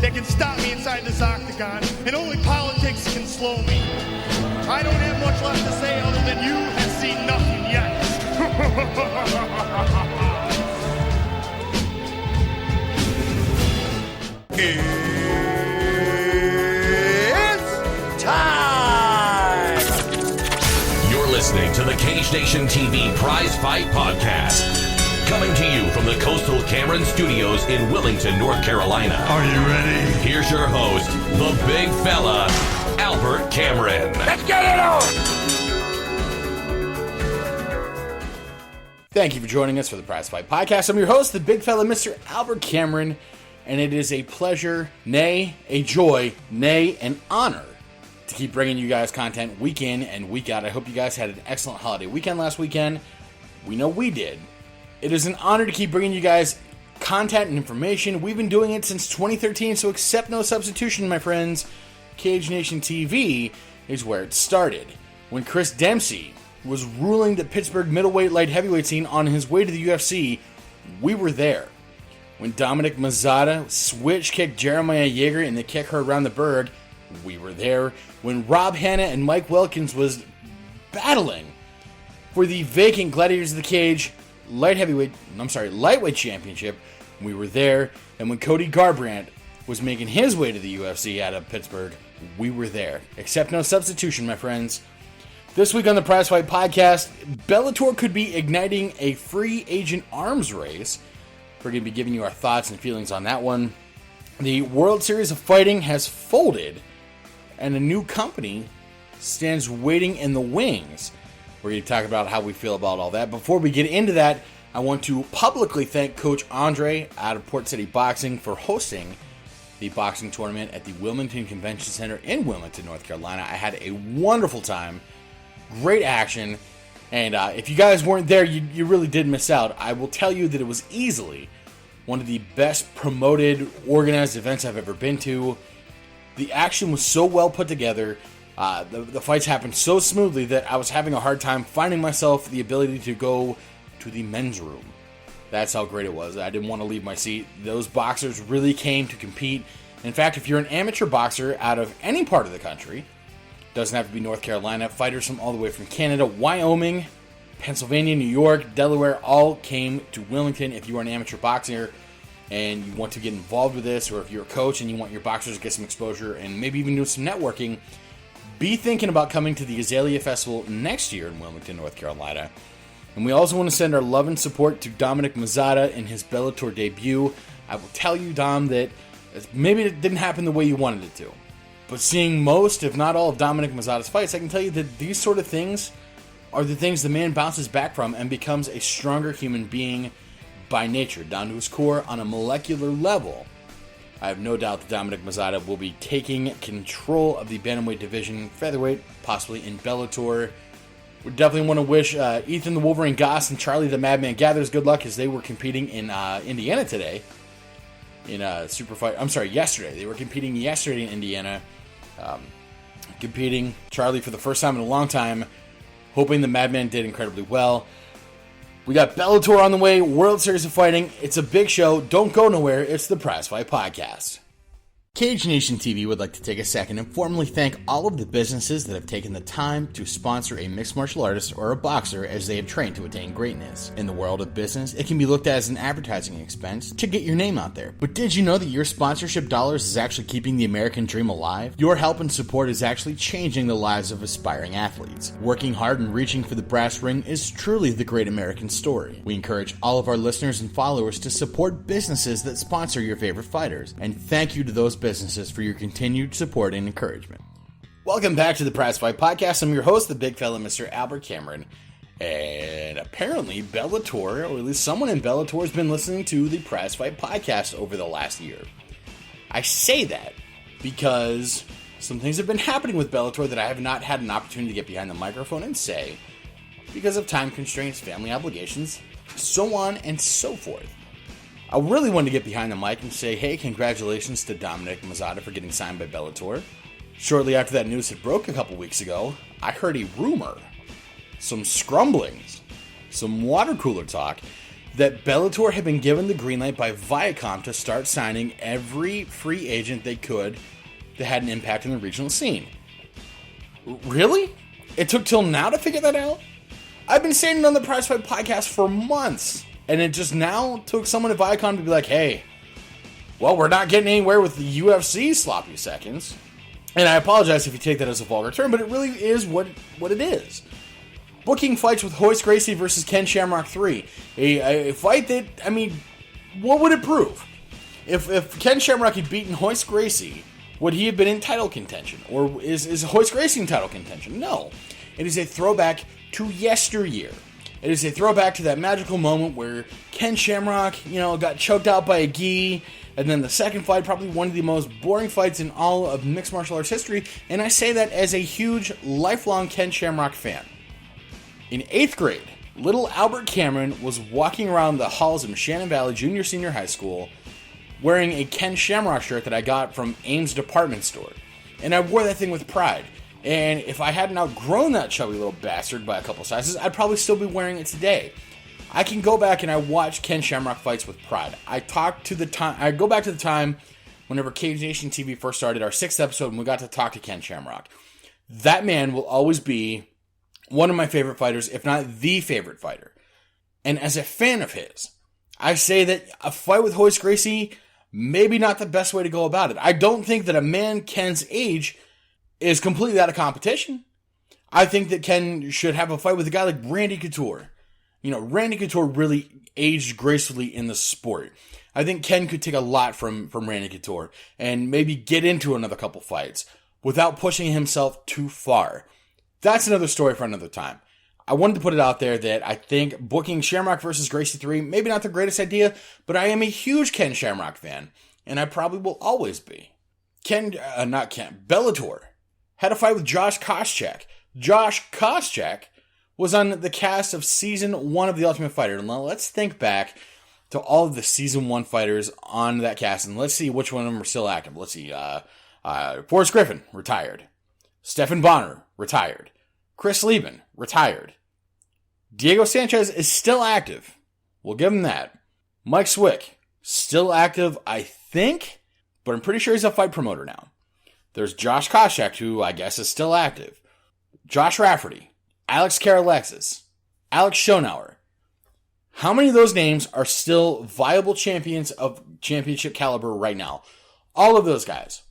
that can stop me inside this octagon, and only politics can slow me. I don't have much left to say other than you have seen nothing yet. It's time! You're listening to the Cage Nation TV Prizefight Podcast. Coming to you from the Coastal Cameron Studios in Willington, North Carolina. Are you ready? Here's your host, the big fella, Albert Cameron. Let's get it on! Thank you for joining us for the Prizefight Podcast. I'm your host, the big fella, Mr. Albert Cameron, and it is a pleasure, nay, a joy, nay, an honor to keep bringing you guys content week in and week out. I hope you guys had an excellent holiday weekend last weekend. We know we did. It is an honor to keep bringing you guys content and information. We've been doing it since 2013, so accept no substitution, my friends. Cage Nation TV is where it started. When Chris Dempsey was ruling the Pittsburgh middleweight light heavyweight scene on his way to the UFC, we were there. When Dominic Mazzata switch-kicked Jeremiah Yeager in the kick heard around the Berg, we were there. When Rob Hanna and Mike Wilkins was battling for the vacant Gladiators of the Cage lightweight championship, we were there. And when Cody Garbrandt was making his way to the UFC out of Pittsburgh, we were there. Accept no substitution, my friends. This week on the Prizefight Podcast, Bellator could be igniting a free agent arms race. We're going to be giving you our thoughts and feelings on that one. The World Series of Fighting has folded, and a new company stands waiting in the wings. We're going to talk about how we feel about all that. Before we get into that, I want to publicly thank Coach Andre out of Port City Boxing for hosting the boxing tournament at the Wilmington Convention Center in Wilmington, North Carolina. I had a wonderful time, great action, and if you guys weren't there, you really did miss out. I will tell you that it was easily one of the best promoted, organized events I've ever been to. The action was so well put together. The fights happened so smoothly that I was having a hard time finding myself the ability to go to the men's room. That's how great it was. I didn't want to leave my seat. Those boxers really came to compete. In fact, if you're an amateur boxer out of any part of the country, doesn't have to be North Carolina, fighters from all the way from Canada, Wyoming, Pennsylvania, New York, Delaware, all came to Wilmington. If you are an amateur boxer and you want to get involved with this, or if you're a coach and you want your boxers to get some exposure and maybe even do some networking, be thinking about coming to the Azalea Festival next year in Wilmington, North Carolina. And we also want to send our love and support to Dominic Mazzata in his Bellator debut. I will tell you, Dom, that maybe it didn't happen the way you wanted it to. But seeing most, if not all, of Dominic Mazzata's fights, I can tell you that these sort of things are the things the man bounces back from and becomes a stronger human being by nature, down to his core on a molecular level. I have no doubt that Dominic Mazzata will be taking control of the bantamweight division, featherweight, possibly in Bellator. We definitely want to wish Ethan the Wolverine Goss and Charlie the Madman Gathers good luck, as they were competing in Indiana today. Yesterday. They were competing yesterday in Indiana. Competing Charlie for the first time in a long time. Hoping the Madman did incredibly well. We got Bellator on the way, World Series of Fighting. It's a big show. Don't go nowhere. It's the Prizefight Podcast. Cage Nation TV would like to take a second and formally thank all of the businesses that have taken the time to sponsor a mixed martial artist or a boxer as they have trained to attain greatness. In the world of business, it can be looked at as an advertising expense to get your name out there. But did you know that your sponsorship dollars is actually keeping the American dream alive? Your help and support is actually changing the lives of aspiring athletes. Working hard and reaching for the brass ring is truly the great American story. We encourage all of our listeners and followers to support businesses that sponsor your favorite fighters. And thank you to those businesses for your continued support and encouragement. Welcome back to the Prizefight Podcast. I'm your host, the big fella, Mr. Albert Cameron. And apparently Bellator, or at least someone in Bellator, has been listening to the Prizefight Podcast over the last year. I say that because some things have been happening with Bellator that I have not had an opportunity to get behind the microphone and say because of time constraints, family obligations, so on and so forth. I really wanted to get behind the mic and say, hey, congratulations to Dominic Mazzata for getting signed by Bellator. Shortly after that news had broke a couple weeks ago, I heard a rumor, some scrumblings, some water cooler talk, that Bellator had been given the green light by Viacom to start signing every free agent they could that had an impact in the regional scene. Really? It took till now to figure that out? I've been saying it on the Prizefight Podcast for months, and it just now took someone at Viacom to be like, hey, well, we're not getting anywhere with the UFC sloppy seconds. And I apologize if you take that as a vulgar term, but it really is what it is. Booking fights with Royce Gracie versus Ken Shamrock 3. A fight that, I mean, what would it prove? If Ken Shamrock had beaten Royce Gracie, would he have been in title contention? Or is Royce Gracie in title contention? No. It is a throwback to yesteryear. It is a throwback to that magical moment where Ken Shamrock, got choked out by a gi, and then the second fight, probably one of the most boring fights in all of mixed martial arts history, and I say that as a huge, lifelong Ken Shamrock fan. In 8th grade, little Albert Cameron was walking around the halls of Shannon Valley Junior Senior High School wearing a Ken Shamrock shirt that I got from Ames Department Store, and I wore that thing with pride. And if I hadn't outgrown that chubby little bastard by a couple sizes, I'd probably still be wearing it today. I can go back and I watch Ken Shamrock fights with pride. I go back to the time whenever Cage Nation TV first started, our 6th episode, and we got to talk to Ken Shamrock. That man will always be one of my favorite fighters, if not the favorite fighter. And as a fan of his, I say that a fight with Royce Gracie, maybe not the best way to go about it. I don't think that a man Ken's age is completely out of competition. I think that Ken should have a fight with a guy like Randy Couture. Randy Couture really aged gracefully in the sport. I think Ken could take a lot from Randy Couture and maybe get into another couple fights without pushing himself too far. That's another story for another time. I wanted to put it out there that I think booking Shamrock versus Gracie 3, maybe not the greatest idea, but I am a huge Ken Shamrock fan, and I probably will always be. Bellator had a fight with Josh Koscheck. Josh Koscheck was on the cast of Season 1 of The Ultimate Fighter. And let's think back to all of the Season 1 fighters on that cast, and let's see which one of them are still active. Let's see. Forrest Griffin, retired. Stephan Bonner, retired. Chris Lieben, retired. Diego Sanchez is still active. We'll give him that. Mike Swick, still active, I think, but I'm pretty sure he's a fight promoter now. There's Josh Koscheck, who I guess is still active. Josh Rafferty, Alex Karalexis, Alex Schonauer. How many of those names are still viable champions of championship caliber right now? All of those guys,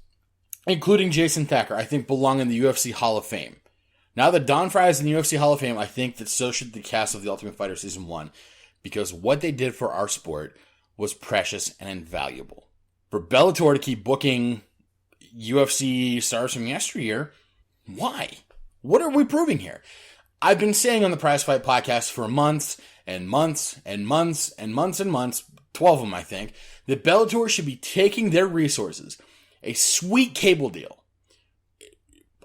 including Jason Thacker, I think belong in the UFC Hall of Fame. Now that Don Frye is in the UFC Hall of Fame, I think that so should the cast of The Ultimate Fighter Season 1, because what they did for our sport was precious and invaluable. For Bellator to keep booking UFC stars from yesteryear, why? What are we proving here? I've been saying on the Prizefight Podcast for months and months and months and months and months, 12 of them I think, that Bellator should be taking their resources, a sweet cable deal,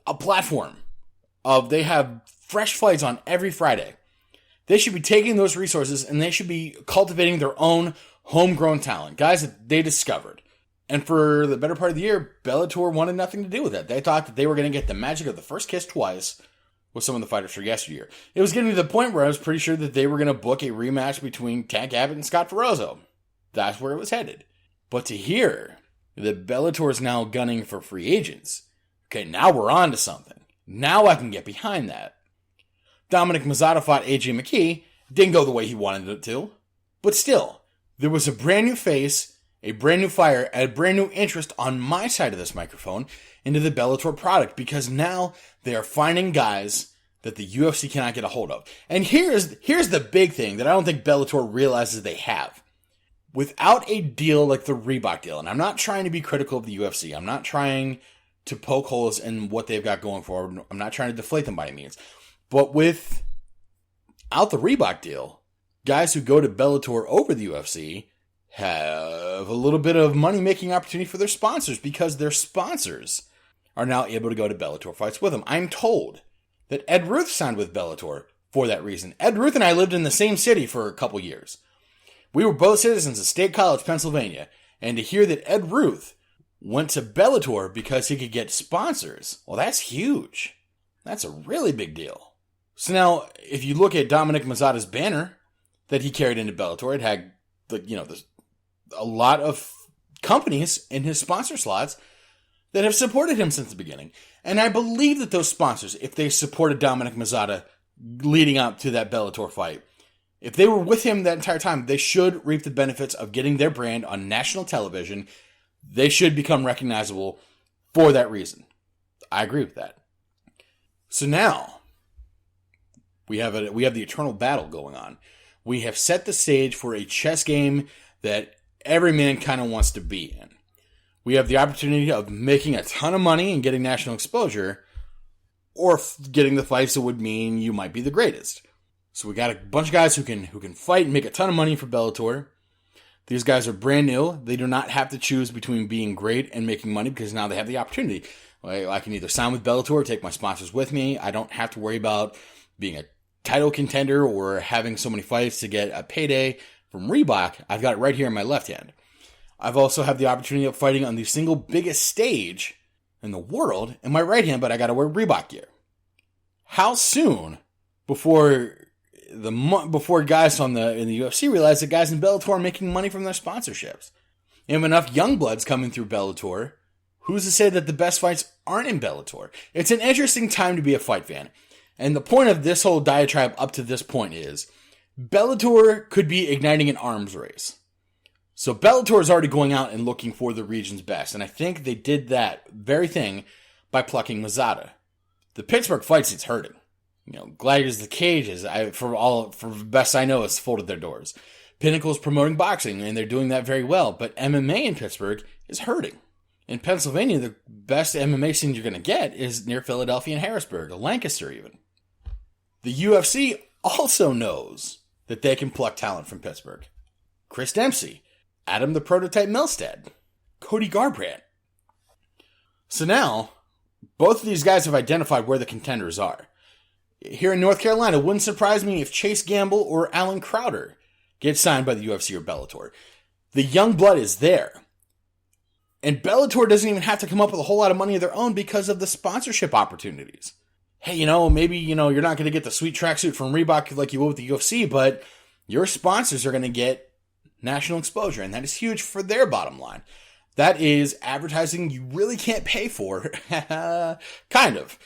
a platform of they have fresh fights on every Friday. They should be taking those resources and they should be cultivating their own homegrown talent, guys that they discovered. And for the better part of the year, Bellator wanted nothing to do with it. They thought that they were going to get the magic of the first kiss twice with some of the fighters for yesteryear. It was getting to the point where I was pretty sure that they were going to book a rematch between Tank Abbott and Scott Ferozzo. That's where it was headed. But to hear that Bellator is now gunning for free agents, okay, now we're on to something. Now I can get behind that. Dominic Mazzata fought AJ McKee. Didn't go the way he wanted it to. But still, there was a brand new face, a brand new fire, and a brand new interest on my side of this microphone into the Bellator product, because now they are finding guys that the UFC cannot get a hold of. And here's the big thing that I don't think Bellator realizes they have. Without a deal like the Reebok deal, and I'm not trying to be critical of the UFC, I'm not trying to poke holes in what they've got going forward, I'm not trying to deflate them by any means, but without the Reebok deal, guys who go to Bellator over the UFC have a little bit of money-making opportunity for their sponsors, because their sponsors are now able to go to Bellator fights with them. I'm told that Ed Ruth signed with Bellator for that reason. Ed Ruth and I lived in the same city for a couple years. We were both citizens of State College, Pennsylvania, and to hear that Ed Ruth went to Bellator because he could get sponsors, well, that's huge. That's a really big deal. So now, if you look at Dominic Mazzata's banner, that he carried into Bellator. It had, a lot of companies in his sponsor slots that have supported him since the beginning. And I believe that those sponsors, if they supported Dominic Mazzata leading up to that Bellator fight, if they were with him that entire time, they should reap the benefits of getting their brand on national television. They should become recognizable for that reason. I agree with that. So now, we have the eternal battle going on. We have set the stage for a chess game that every man kind of wants to be in. We have the opportunity of making a ton of money and getting national exposure, or getting the fights that would mean you might be the greatest. So we got a bunch of guys who can fight and make a ton of money for Bellator. These guys are brand new. They do not have to choose between being great and making money because now they have the opportunity. I can either sign with Bellator or take my sponsors with me. I don't have to worry about being a title contender or having so many fights to get a payday from Reebok. I've got it right here in my left hand. I've also had the opportunity of fighting on the single biggest stage in the world in my right hand, but I got to wear Reebok gear. How soon before guys in the UFC realize that guys in Bellator are making money from their sponsorships? You have enough young bloods coming through Bellator. Who's to say that the best fights aren't in Bellator? It's an interesting time to be a fight fan. And the point of this whole diatribe up to this point is Bellator could be igniting an arms race. So Bellator is already going out and looking for the region's best. And I think they did that very thing by plucking Mazzata. The Pittsburgh fight scene's hurting. Gladiators, the Cages, for the best I know, has folded their doors. Pinnacle's promoting boxing, and they're doing that very well. But MMA in Pittsburgh is hurting. In Pennsylvania, the best MMA scene you're going to get is near Philadelphia and Harrisburg, or Lancaster even. The UFC also knows that they can pluck talent from Pittsburgh. Chris Dempsey, Adam the Prototype Milstead, Cody Garbrandt. So now, both of these guys have identified where the contenders are. Here in North Carolina, it wouldn't surprise me if Chase Gamble or Alan Crowder get signed by the UFC or Bellator. The young blood is there. And Bellator doesn't even have to come up with a whole lot of money of their own because of the sponsorship opportunities. Hey, maybe, you're not going to get the sweet tracksuit from Reebok like you will with the UFC, but your sponsors are going to get national exposure, and that is huge for their bottom line. That is advertising you really can't pay for, kind of.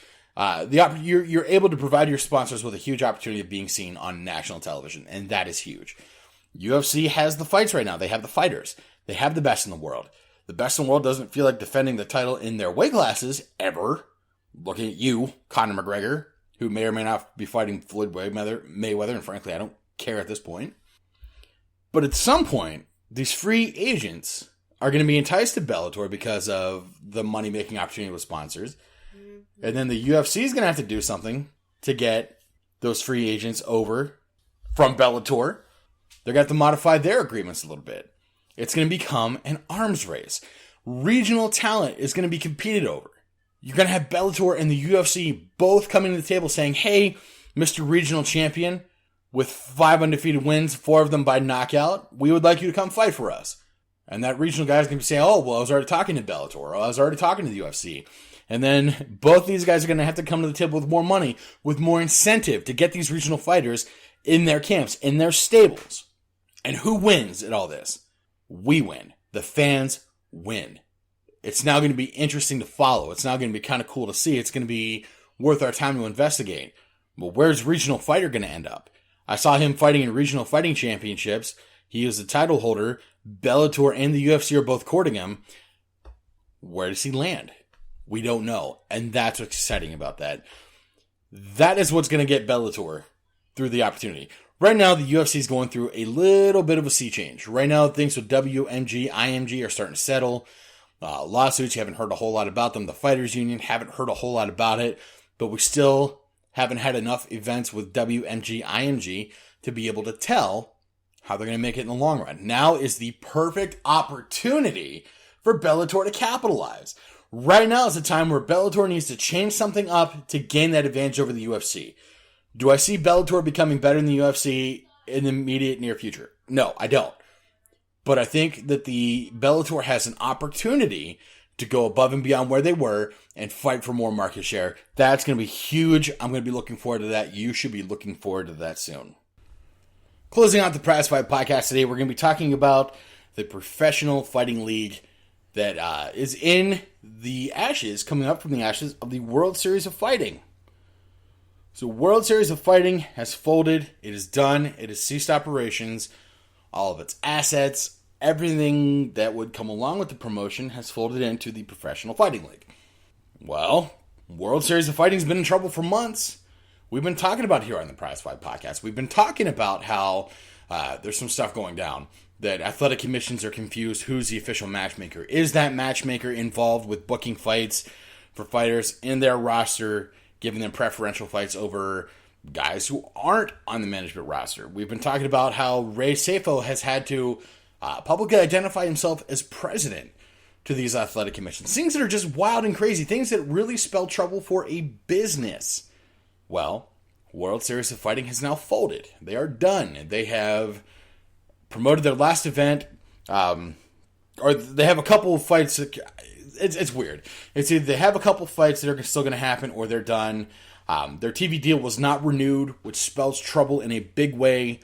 You're able to provide your sponsors with a huge opportunity of being seen on national television, and that is huge. UFC has the fights right now. They have the fighters. They have the best in the world. The best in the world doesn't feel like defending the title in their weight classes, ever. Looking at you, Conor McGregor, who may or may not be fighting Floyd Mayweather, and frankly, I don't care at this point. But at some point, these free agents are going to be enticed to Bellator because of the money-making opportunity with sponsors. And then the UFC is going to have to do something to get those free agents over from Bellator. They're going to have to modify their agreements a little bit. It's going to become an arms race. Regional talent is going to be competed over. You're going to have Bellator and the UFC both coming to the table saying, hey, Mr. Regional Champion, with 5 undefeated wins, 4 of them by knockout, we would like you to come fight for us. And that regional guy is going to be saying, oh, well, I was already talking to Bellator, or I was already talking to the UFC. And then both these guys are going to have to come to the table with more money, with more incentive to get these regional fighters in their camps, in their stables. And who wins at all this? We win. The fans win. It's now going to be interesting to follow. It's now going to be kind of cool to see. It's going to be worth our time to investigate. But where's Regional Fighter going to end up? I saw him fighting in Regional Fighting Championships. He is the title holder. Bellator and the UFC are both courting him. Where does he land? We don't know. And that's what's exciting about that. That is what's going to get Bellator through the opportunity. Right now, the UFC is going through a little bit of a sea change. Right now, things with WMG, IMG are starting to settle. Lawsuits, you haven't heard a whole lot about them. The Fighters Union, haven't heard a whole lot about it. But we still haven't had enough events with WMG, IMG to be able to tell how they're going to make it in the long run. Now is the perfect opportunity for Bellator to capitalize. Right now is the time where Bellator needs to change something up to gain that advantage over the UFC. Do I see Bellator becoming better than the UFC in the immediate near future? No, I don't. But I think that the Bellator has an opportunity to go above and beyond where they were and fight for more market share. That's going to be huge. I'm going to be looking forward to that. You should be looking forward to that soon. Closing out the Prizefight Podcast today, we're going to be talking about the professional fighting league that is in the ashes, coming up from the ashes of the World Series of Fighting. So World Series of Fighting has folded. It is done. It has ceased operations. All of its assets, everything that would come along with the promotion has folded into the Professional Fighting League. Well, World Series of Fighting has been in trouble for months. We've been talking about it here on the Prizefight Podcast. We've been talking about how there's some stuff going down, that athletic commissions are confused. Who's the official matchmaker? Is that matchmaker involved with booking fights for fighters in their roster, giving them preferential fights over guys who aren't on the management roster? We've been talking about how Ray Safo has had to publicly identify himself as president to these athletic commissions. Things that are just wild and crazy. Things that really spell trouble for a business. Well, World Series of Fighting has now folded. They are done. They have promoted their last event, or they have a couple of fights. It's weird. It's either they have a couple of fights that are still going to happen, or they're done. Their TV deal was not renewed, which spells trouble in a big way.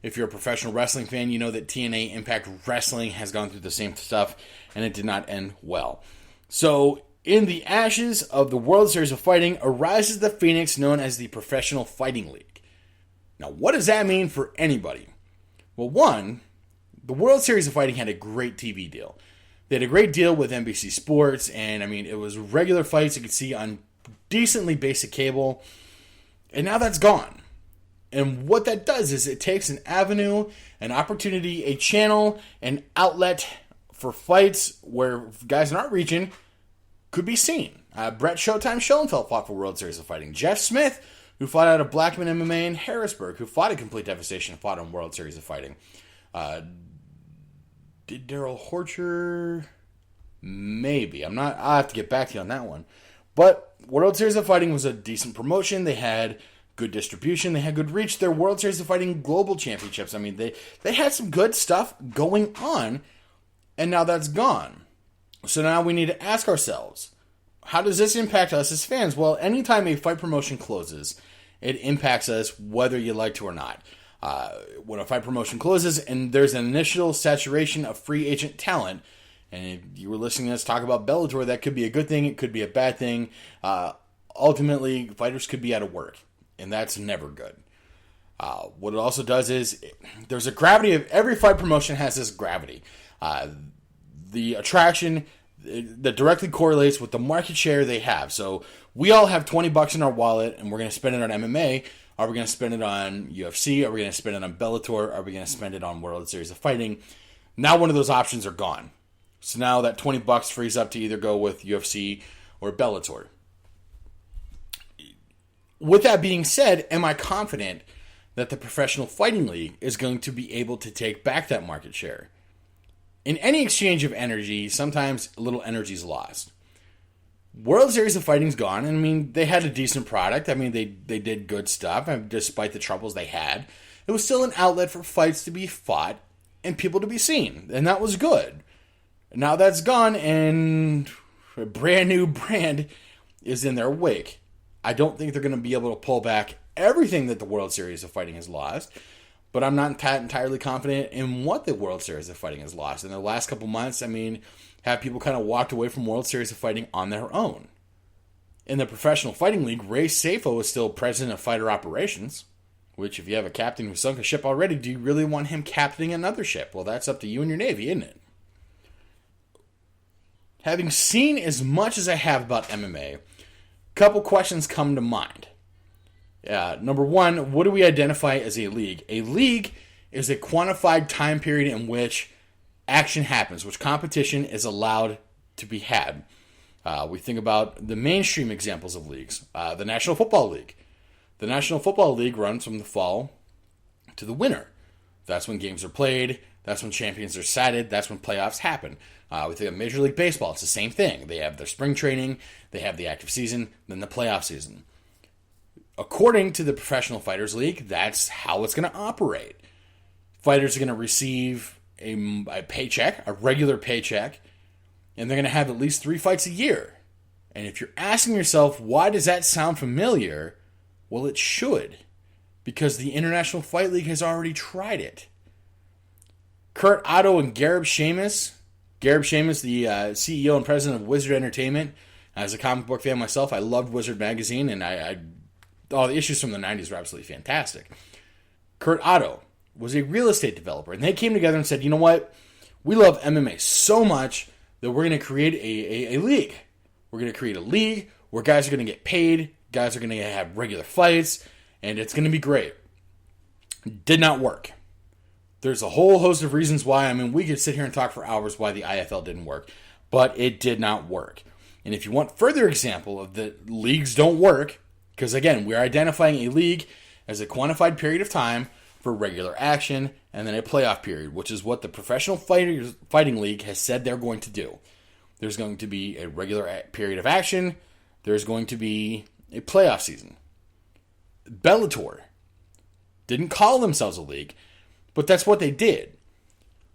If you're a professional wrestling fan, you know that TNA Impact Wrestling has gone through the same stuff, and it did not end well. So, in the ashes of the World Series of Fighting arises the phoenix known as the Professional Fighting League. Now, what does that mean for anybody? Well, one, the World Series of Fighting had a great TV deal. They had a great deal with NBC Sports, and it was regular fights you could see on decently basic cable, and now that's gone. And what that does is it takes an avenue, an opportunity, a channel, an outlet for fights where guys in our region could be seen. Brett Showtime Schoenfeld fought for World Series of Fighting. Jeff Smith, who fought out of Blackman MMA in Harrisburg, who fought at Complete Devastation, fought on World Series of Fighting. Did Daryl Horcher? Maybe. I'll have to get back to you on that one. But World Series of Fighting was a decent promotion. They had good distribution. They had good reach. Their World Series of Fighting Global Championships. They had some good stuff going on, and now that's gone. So now we need to ask ourselves, how does this impact us as fans? Well, anytime a fight promotion closes, it impacts us whether you like to or not. When a fight promotion closes and there's an initial saturation of free agent talent, and if you were listening to us talk about Bellator, that could be a good thing, it could be a bad thing. Ultimately, fighters could be out of work, and that's never good. What it also does is, there's a gravity of every fight promotion has this gravity. The attraction that directly correlates with the market share they have. So we all have $20 in our wallet, and we're going to spend it on MMA. Are we going to spend it on UFC? Are we going to spend it on Bellator? Are we going to spend it on World Series of Fighting? Now one of those options are gone. So now that $20 frees up to either go with UFC or Bellator. With that being said, am I confident that the Professional Fighting League is going to be able to take back that market share? In any exchange of energy, sometimes a little energy is lost. World Series of Fighting's gone, and they had a decent product. They did good stuff, and despite the troubles they had. It was still an outlet for fights to be fought and people to be seen, and that was good. Now that's gone, and a brand new brand is in their wake. I don't think they're going to be able to pull back everything that the World Series of Fighting has lost, but I'm not entirely confident in what the World Series of Fighting has lost. In the last couple months, have people kind of walked away from World Series of Fighting on their own. In the Professional Fighting League, Ray Safo is still president of fighter operations, which if you have a captain who sunk a ship already, do you really want him captaining another ship? Well, that's up to you and your Navy, isn't it? Having seen as much as I have about MMA, a couple questions come to mind. Number one, what do we identify as a league? A league is a quantified time period in which action happens, which competition is allowed to be had. We think about the mainstream examples of leagues. The National Football League. The National Football League runs from the fall to the winter. That's when games are played. That's when champions are decided. That's when playoffs happen. We think of Major League Baseball. It's the same thing. They have their spring training. They have the active season. Then the playoff season. According to the Professional Fighters League, that's how it's going to operate. Fighters are going to receive a paycheck, a regular paycheck, and they're going to have at least 3 fights a year. And if you're asking yourself, why does that sound familiar? Well, it should. because the International Fight League has already tried it. Kurt Otto and Gareb Shamus, the CEO and president of Wizard Entertainment. As a comic book fan myself, I loved Wizard Magazine, and all the issues from the 90s were absolutely fantastic. Kurt Otto was a real estate developer, and they came together and said, you know what? We love MMA so much that we're going to create a league. We're going to create a league where guys are going to get paid, guys are going to have regular fights, and it's going to be great. Did not work. There's a whole host of reasons why. I mean, we could sit here and talk for hours why the IFL didn't work, but it did not work. And if you want further example of the leagues don't work, because again, we're identifying a league as a quantified period of time for regular action and then a playoff period, which is what the Professional Fighting League has said they're going to do. There's going to be a regular period of action. There's going to be a playoff season. Bellator didn't call themselves a league, but that's what they did.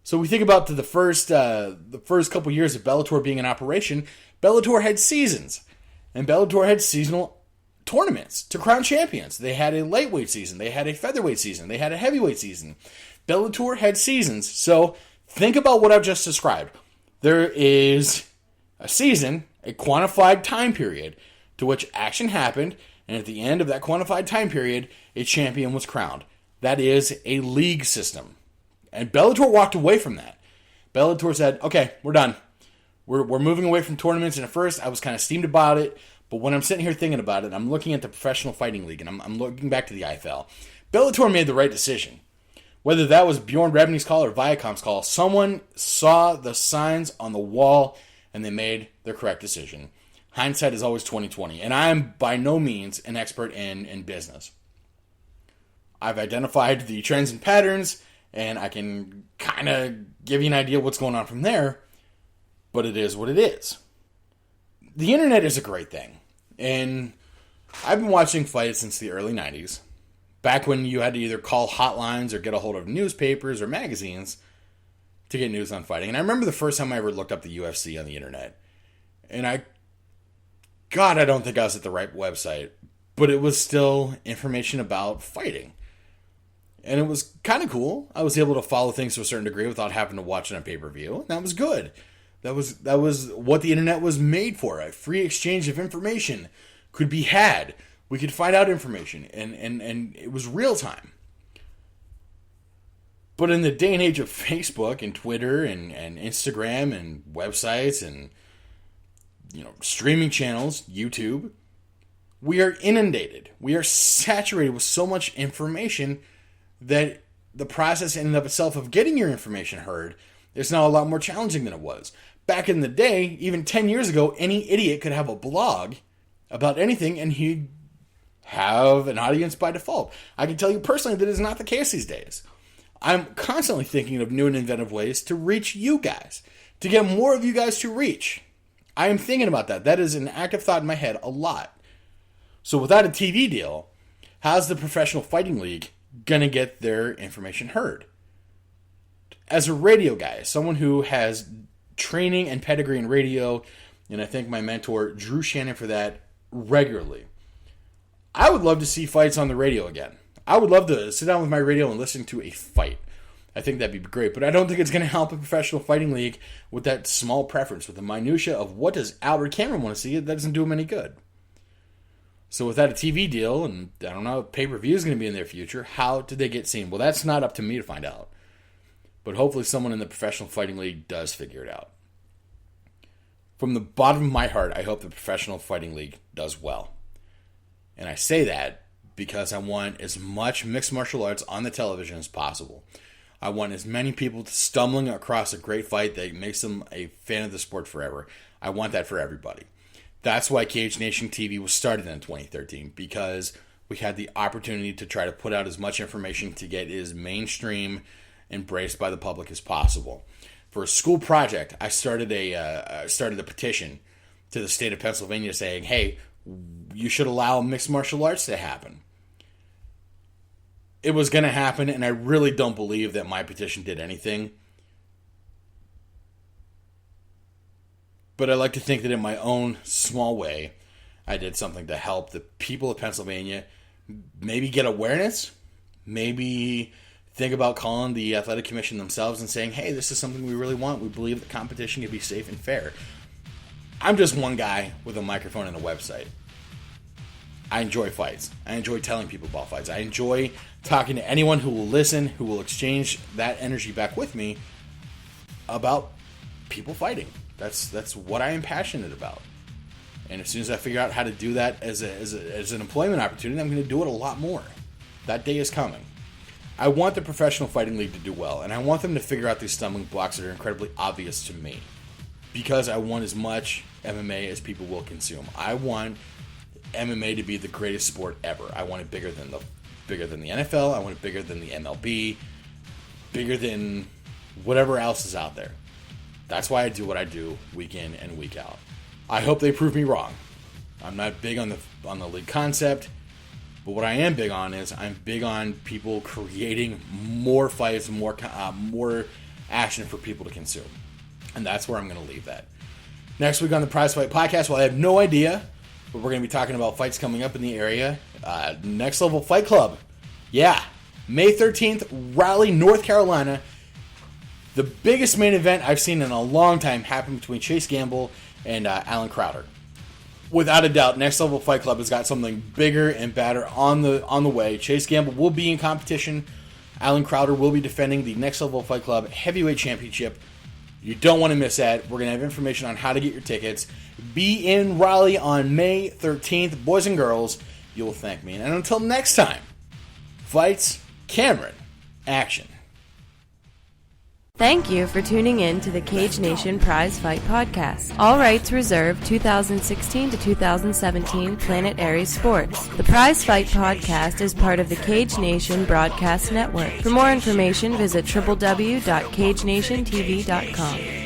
So we think about the first couple years of Bellator being in operation. Bellator had seasons, and Bellator had seasonal tournaments to crown champions. They had a lightweight season, they had a featherweight season, they had a heavyweight season. Bellator had seasons. So think about what I've just described. There is a season, a quantified time period to which action happened, and at the end of that quantified time period, a champion was crowned. That is a league system. And Bellator walked away from that. Bellator said, okay, we're done. We're moving away from tournaments. And at first, I was kind of steamed about it. But when I'm sitting here thinking about it, I'm looking at the Professional Fighting League, and I'm looking back to the IFL. Bellator made the right decision. Whether that was Bjorn Rebney's call or Viacom's call, someone saw the signs on the wall, and they made the correct decision. Hindsight is always 20/20, and I am by no means an expert in business. I've identified the trends and patterns, and I can kind of give you an idea what's going on from there, but it is what it is. The internet is a great thing, and I've been watching fights since the early 90s, back when you had to either call hotlines or get a hold of newspapers or magazines to get news on fighting. And I remember the first time I ever looked up the UFC on the internet, and I don't think I was at the right website, but it was still information about fighting. And it was kind of cool. I was able to follow things to a certain degree without having to watch it on pay-per-view. And that was good. That was what the internet was made for. A free exchange of information could be had. We could find out information. And it was real time. But in the day and age of Facebook and Twitter and Instagram and websites and streaming channels, YouTube, we are inundated. We are saturated with so much information that the process in and of itself of getting your information heard is now a lot more challenging than it was. Back in the day, even 10 years ago, any idiot could have a blog about anything and he'd have an audience by default. I can tell you personally that is not the case these days. I'm constantly thinking of new and inventive ways to reach you guys, to get more of you guys to reach. I am thinking about that. That is an active thought in my head a lot. So without a TV deal, how's the Professional Fighting League going to get their information heard? As a radio guy, someone who has training and pedigree in radio, and I thank my mentor, Drew Shannon, for that regularly, I would love to see fights on the radio again. I would love to sit down with my radio and listen to a fight. I think that'd be great, but I don't think it's going to help a Professional Fighting League with that small preference, with the minutia of what does Albert Cameron want to see. That doesn't do him any good. So without a TV deal, and I don't know if pay-per-view is going to be in their future, how did they get seen? Well, that's not up to me to find out. But hopefully someone in the Professional Fighting League does figure it out. From the bottom of my heart, I hope the Professional Fighting League does well. And I say that because I want as much mixed martial arts on the television as possible. I want as many people stumbling across a great fight that makes them a fan of the sport forever. I want that for everybody. That's why Cage Nation TV was started in 2013, because we had the opportunity to try to put out as much information to get as mainstream embraced by the public as possible. For a school project, I started a petition to the state of Pennsylvania saying, hey, you should allow mixed martial arts to happen. It was going to happen, and I really don't believe that my petition did anything. But I like to think that in my own small way, I did something to help the people of Pennsylvania maybe get awareness Maybe think about calling the athletic commission themselves and saying, hey, this is something we really want. We believe that competition can be safe and fair. I'm just one guy with a microphone and a website. I enjoy fights. I enjoy telling people about fights. I enjoy talking to anyone who will listen, who will exchange that energy back with me about people fighting. That's what I am passionate about. And as soon as I figure out how to do that as an employment opportunity, I'm going to do it a lot more. That day is coming. I want the Professional Fighting League to do well, and I want them to figure out these stumbling blocks that are incredibly obvious to me, because I want as much MMA as people will consume. I want MMA to be the greatest sport ever. I want it bigger than the NFL. I want it bigger than the MLB, bigger than whatever else is out there. That's why I do what I do week in and week out. I hope they prove me wrong. I'm not big on the league concept, but what I am big on is I'm big on people creating more fights, more action for people to consume. And that's where I'm going to leave that. Next week on the Prizefight Podcast, well, I have no idea, but we're going to be talking about fights coming up in the area. Next Level Fight Club. Yeah, May 13th, Raleigh, North Carolina. The biggest main event I've seen in a long time happened between Chase Gamble and Alan Crowder. Without a doubt, Next Level Fight Club has got something bigger and badder on the way. Chase Gamble will be in competition. Alan Crowder will be defending the Next Level Fight Club Heavyweight Championship. You don't want to miss that. We're going to have information on how to get your tickets. Be in Raleigh on May 13th. Boys and girls, you will thank me. And until next time, fights, Cameron, action. Thank you for tuning in to the Cage Nation Prizefight Podcast. All rights reserved. 2016 to 2017 Planet Aries Sports. The Prizefight Podcast is part of the Cage Nation Broadcast Network. For more information, visit www.cagenationtv.com.